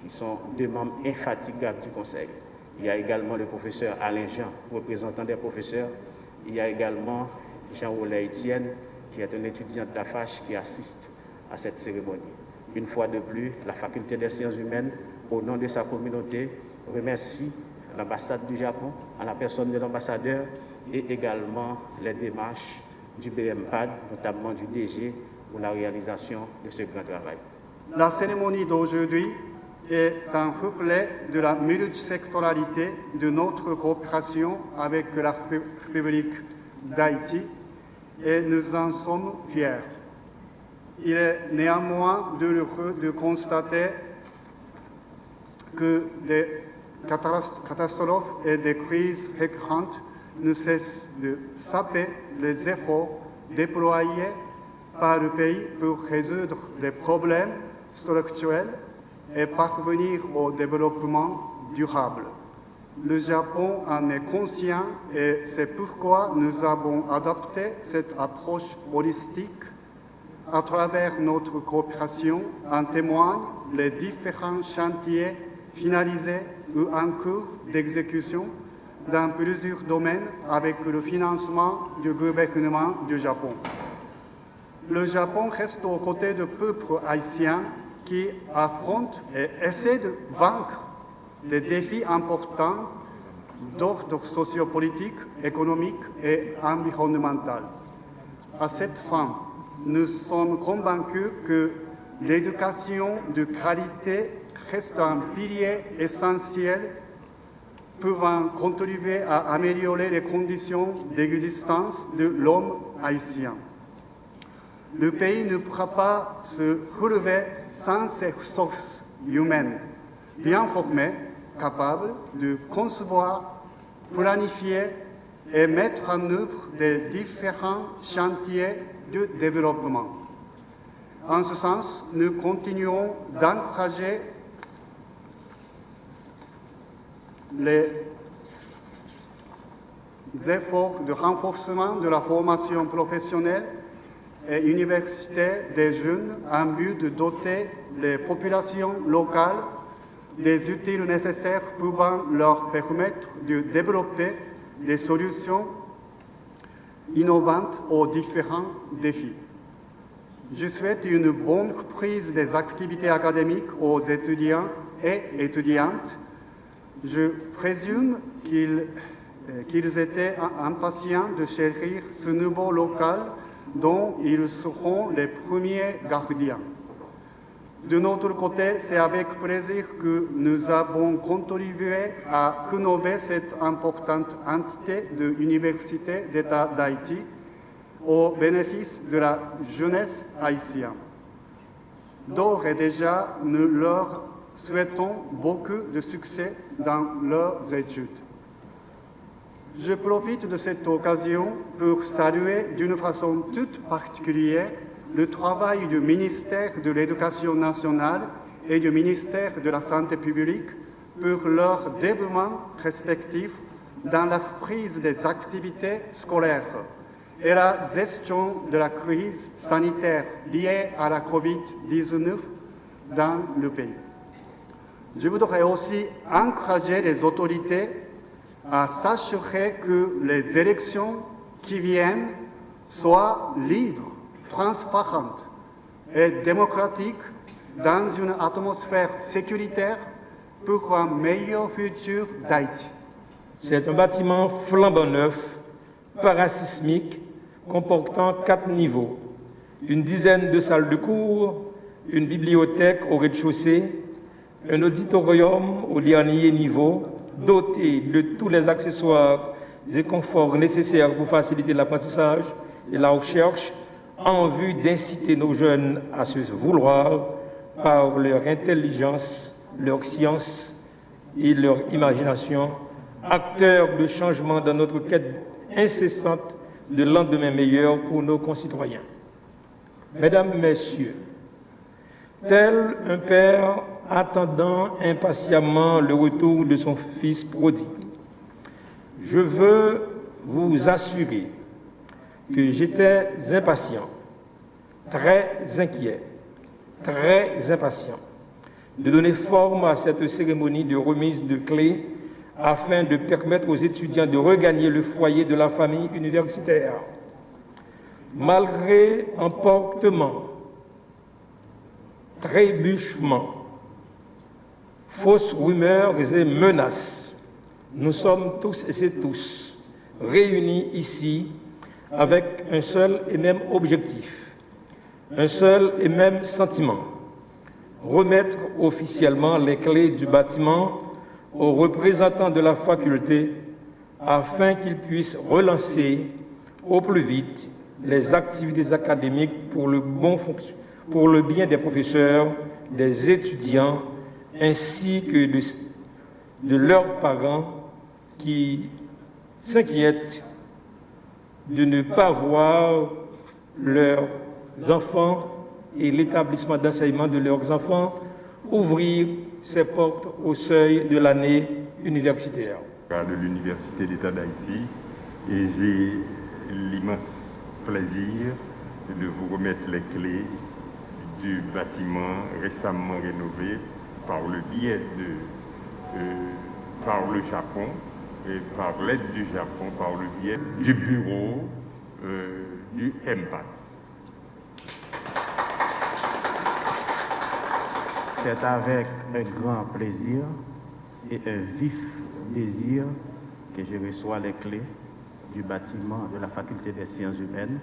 Qui sont deux membres infatigables du Conseil. Il y a également le professeur Alain Jean, représentant des professeurs. Il y a également Jean-Rollin Etienne, qui est un étudiant de la FACH qui assiste à cette cérémonie. Une fois de plus, la Faculté des sciences humaines, au nom de sa communauté, remercie l'ambassade du Japon, en la personne de l'ambassadeur, et également les démarches du BMPAD, notamment du DG, pour la réalisation de ce grand travail. La cérémonie d'aujourd'hui est un reflet de la multisectoralité de notre coopération avec la République d'Haïti et nous en sommes fiers. Il est néanmoins douloureux de constater que des catastrophes et des crises récurrentes ne cessent de saper les efforts déployés par le pays pour résoudre les problèmes structurels et parvenir au développement durable. Le Japon en est conscient et c'est pourquoi nous avons adopté cette approche holistique. À travers notre coopération, en témoignent les différents chantiers finalisés ou en cours d'exécution dans plusieurs domaines avec le financement du gouvernement du Japon. Le Japon reste aux côtés du peuple haïtien qui affronte et essaie de vaincre des défis importants d'ordre sociopolitique, économique et environnemental. À cette fin, nous sommes convaincus que l'éducation de qualité reste un pilier essentiel pouvant contribuer à améliorer les conditions d'existence de l'homme haïtien. Le pays ne pourra pas se relever sans ses ressources humaines bien formées, capables de concevoir, planifier et mettre en œuvre les différents chantiers de développement. En ce sens, nous continuons d'encourager les efforts de renforcement de la formation professionnelle et universitaire des jeunes en but de doter les populations locales des outils nécessaires pouvant leur permettre de développer des solutions innovantes aux différents défis. Je souhaite une bonne reprise des activités académiques aux étudiants et étudiantes. Je présume qu'ils étaient impatients de chérir ce nouveau local dont ils seront les premiers gardiens. De notre côté, c'est avec plaisir que nous avons contribué à rénover cette importante entité de l'Université d'État d'Haïti au bénéfice de la jeunesse haïtienne. D'ores et déjà, nous leur souhaitons beaucoup de succès dans leurs études. Je profite de cette occasion pour saluer d'une façon toute particulière le travail du ministère de l'Éducation nationale et du ministère de la Santé publique pour leur développement respectif dans la reprise des activités scolaires et la gestion de la crise sanitaire liée à la COVID-19 dans le pays. Je voudrais aussi encourager les autorités à s'assurer que les élections qui viennent soient libres, transparentes et démocratiques dans une atmosphère sécuritaire pour un meilleur futur d'Haïti. C'est un bâtiment flambant neuf, parasismique, comportant 4 niveaux, une dizaine de salles de cours, une bibliothèque au rez-de-chaussée, un auditorium au dernier niveau, doté de tous les accessoires et conforts nécessaires pour faciliter l'apprentissage et la recherche en vue d'inciter nos jeunes à se vouloir par leur intelligence, leur science et leur imagination, acteurs de changement dans notre quête incessante de lendemain meilleur pour nos concitoyens. Mesdames, Messieurs, tel un père attendant impatiemment le retour de son fils prodigue, je veux vous assurer que j'étais impatient, très inquiet, très impatient de donner forme à cette cérémonie de remise de clés afin de permettre aux étudiants de regagner le foyer de la famille universitaire. Malgré emportements, trébuchements, fausses rumeurs et menaces, nous sommes tous et tous réunis ici avec un seul et même objectif, un seul et même sentiment: remettre officiellement les clés du bâtiment aux représentants de la faculté afin qu'ils puissent relancer au plus vite les activités académiques pour le bien des professeurs, des étudiants, ainsi que de leurs parents qui s'inquiètent de ne pas voir leurs enfants et l'établissement d'enseignement de leurs enfants ouvrir ses portes au seuil de l'année universitaire. De l'Université d'État d'Haïti, et j'ai l'immense plaisir de vous remettre les clés du bâtiment récemment rénové par le biais par le Japon et par l'aide du Japon, par le biais du bureau du MPAC. C'est avec un grand plaisir et un vif désir que je reçois les clés du bâtiment de la Faculté des sciences humaines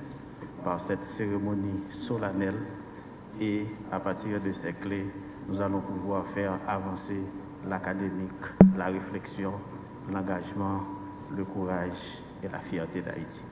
par cette cérémonie solennelle, et à partir de ces clés, nous allons pouvoir faire avancer l'académique, la réflexion, l'engagement, le courage et la fierté d'Haïti.